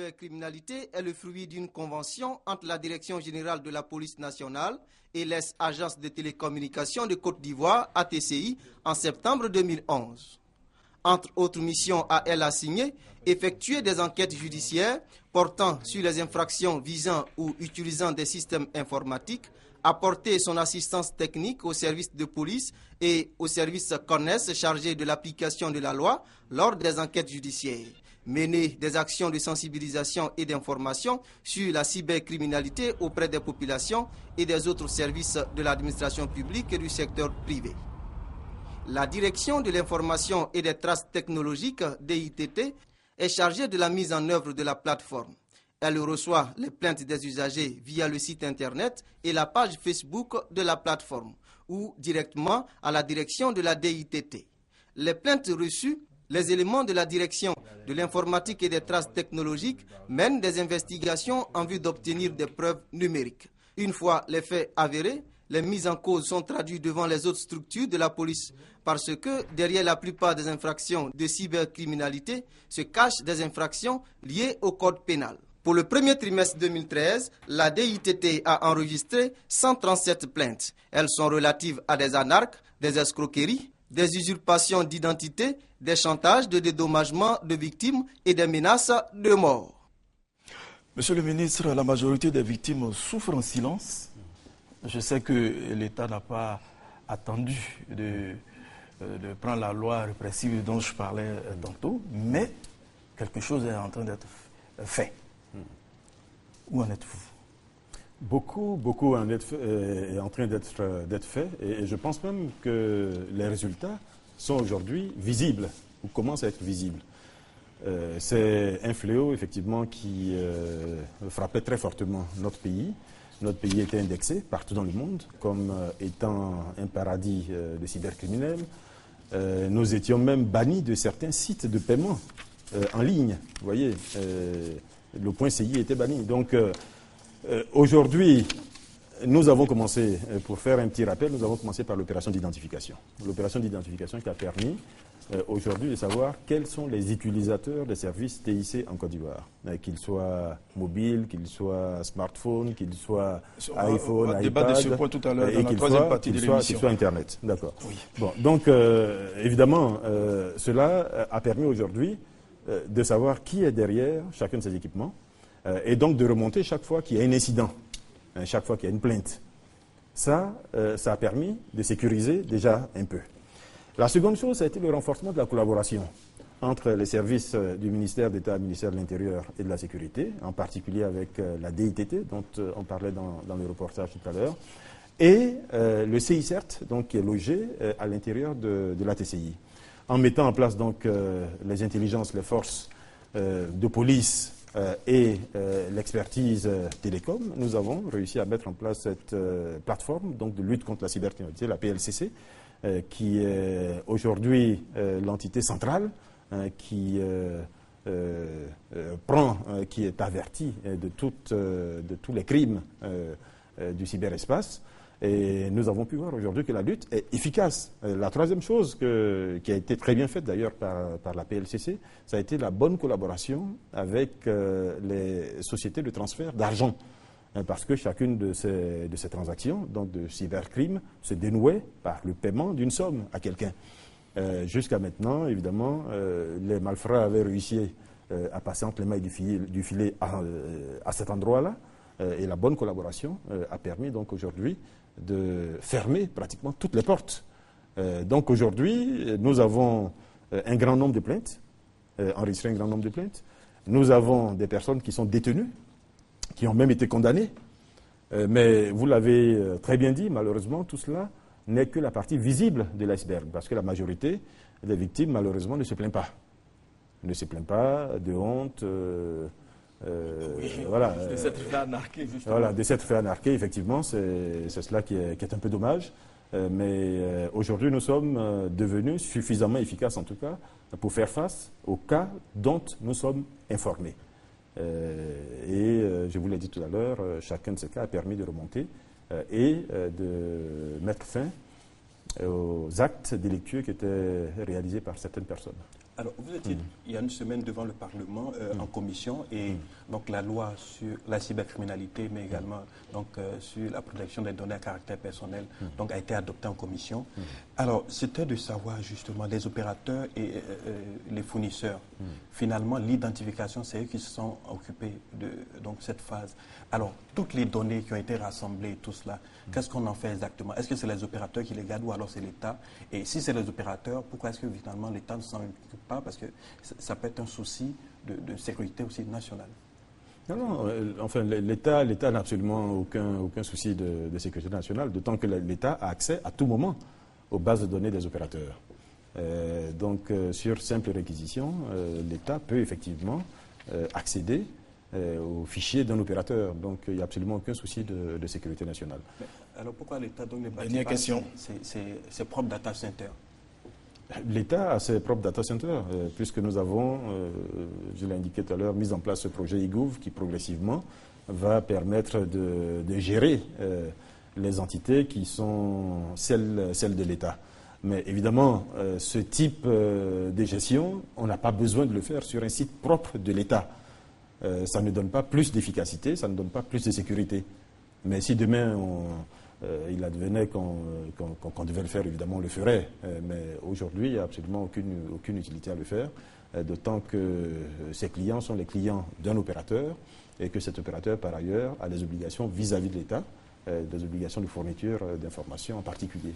cybercriminalité est le fruit d'une convention entre la Direction générale de la police nationale et l'ES Agence de télécommunications de Côte d'Ivoire, ATCI, en septembre 2011. Entre autres missions à elle assignées, effectuer des enquêtes judiciaires portant sur les infractions visant ou utilisant des systèmes informatiques, apporter son assistance technique aux services de police et aux services CONES chargés de l'application de la loi lors des enquêtes judiciaires, mener des actions de sensibilisation et d'information sur la cybercriminalité auprès des populations et des autres services de l'administration publique et du secteur privé. La Direction de l'information et des traces technologiques, DITT, est chargée de la mise en œuvre de la plateforme. Elle reçoit les plaintes des usagers via le site internet et la page Facebook de la plateforme ou directement à la direction de la DITT. Les plaintes reçues, les éléments de la direction de l'informatique et des traces technologiques mènent des investigations en vue d'obtenir des preuves numériques. Une fois les faits avérés, les mises en cause sont traduites devant les autres structures de la police parce que derrière la plupart des infractions de cybercriminalité se cachent des infractions liées au code pénal. Pour le premier trimestre 2013, la DITT a enregistré 137 plaintes. Elles sont relatives à des arnaques, des escroqueries, des usurpations d'identité, des chantages de dédommagement de victimes et des menaces de mort. Monsieur le ministre, la majorité des victimes souffrent en silence. Je sais que l'État n'a pas attendu de prendre la loi répressive dont je parlais tantôt, mais quelque chose est en train d'être fait. Où en êtes-vous? Beaucoup est en train d'être fait et je pense même que les résultats sont aujourd'hui visibles ou commencent à être visibles. C'est un fléau effectivement qui frappait très fortement notre pays. Notre pays était indexé partout dans le monde comme étant un paradis de cybercriminels. Nous étions même bannis de certains sites de paiement en ligne. Vous voyez, le point CI était banni. Donc aujourd'hui, nous avons commencé, pour faire un petit rappel, nous avons commencé par l'opération d'identification. L'opération d'identification qui a permis aujourd'hui de savoir quels sont les utilisateurs des services TIC en Côte d'Ivoire, qu'ils soient mobiles, qu'ils soient smartphones, qu'ils soient iPhone, on va débattre de ce point tout à l'heure dans la troisième partie de l'émission. Qu'ils soient Internet, d'accord. Oui. Bon, donc évidemment, cela a permis aujourd'hui de savoir qui est derrière chacun de ces équipements et donc de remonter chaque fois qu'il y a un incident, chaque fois qu'il y a une plainte. Ça a permis de sécuriser déjà un peu. La seconde chose, ça a été le renforcement de la collaboration entre les services du ministère d'État, ministère de l'Intérieur et de la Sécurité, en particulier avec la DITT, dont on parlait dans le reportage tout à l'heure, et le CICERT, donc, qui est logé à l'intérieur de l'ATCI. En mettant en place donc les intelligences, les forces de police et l'expertise télécom, nous avons réussi à mettre en place cette plateforme donc, de lutte contre la cybercriminalité, la PLCC, qui est aujourd'hui l'entité centrale qui qui est avertie de tous les crimes du cyberespace. Et nous avons pu voir aujourd'hui que la lutte est efficace. La troisième chose qui a été très bien faite d'ailleurs par la PLCC, ça a été la bonne collaboration avec les sociétés de transfert d'argent. Parce que chacune de ces transactions, donc de cybercrime, se dénouait par le paiement d'une somme à quelqu'un. Jusqu'à maintenant, évidemment, les malfrats avaient réussi à passer entre les mailles du filet à cet endroit-là. Et la bonne collaboration a permis donc aujourd'hui de fermer pratiquement toutes les portes. Donc aujourd'hui, nous avons un grand nombre de plaintes, enregistré un grand nombre de plaintes. Nous avons des personnes qui sont détenues, qui ont même été condamnées. Mais vous l'avez très bien dit, malheureusement, tout cela n'est que la partie visible de l'iceberg, parce que la majorité des victimes, malheureusement, ne se plaignent pas. Ne se plaignent pas de honte. Voilà, de s'être fait anarquer, justement. Voilà, de s'être fait anarquer, effectivement, c'est cela qui est un peu dommage. Mais aujourd'hui, nous sommes devenus suffisamment efficaces, en tout cas, pour faire face aux cas dont nous sommes informés. Je vous l'ai dit tout à l'heure, chacun de ces cas a permis de remonter et de mettre fin aux actes délictueux qui étaient réalisés par certaines personnes. Alors, vous étiez il y a une semaine devant le Parlement en commission et donc la loi sur la cybercriminalité, mais également donc, sur la protection des données à caractère personnel donc, a été adoptée en commission. Alors, c'était de savoir justement les opérateurs et les fournisseurs. Finalement, l'identification, c'est eux qui se sont occupés de donc, cette phase. Alors, toutes les données qui ont été rassemblées, tout cela, qu'est-ce qu'on en fait exactement? Est-ce que c'est les opérateurs qui les gardent ou alors c'est l'État? Et si c'est les opérateurs, pourquoi est-ce que finalement l'État ne s'en occupe pas? Parce que ça peut être un souci de sécurité aussi nationale. Non, enfin, l'État n'a absolument aucun souci de sécurité nationale, d'autant que l'État a accès à tout moment aux bases de données des opérateurs. Donc, sur simple réquisition, l'État peut effectivement accéder aux fichiers d'un opérateur. Donc, il n'y a absolument aucun souci de sécurité nationale. Mais alors, pourquoi l'État donc ne Dernière question. ses propres data centers? L'État a ses propres data centers, puisque nous avons, je l'ai indiqué tout à l'heure, mis en place ce projet eGov qui progressivement va permettre de gérer les entités qui sont celles de l'État. Mais évidemment, ce type de gestion, on n'a pas besoin de le faire sur un site propre de l'État. Ça ne donne pas plus d'efficacité, ça ne donne pas plus de sécurité. Mais si demain il advenait qu'on devait le faire, évidemment on le ferait. Mais aujourd'hui, il n'y a absolument aucune utilité à le faire, d'autant que ces clients sont les clients d'un opérateur et que cet opérateur, par ailleurs, a des obligations vis-à-vis de l'État, des obligations de fourniture d'informations en particulier.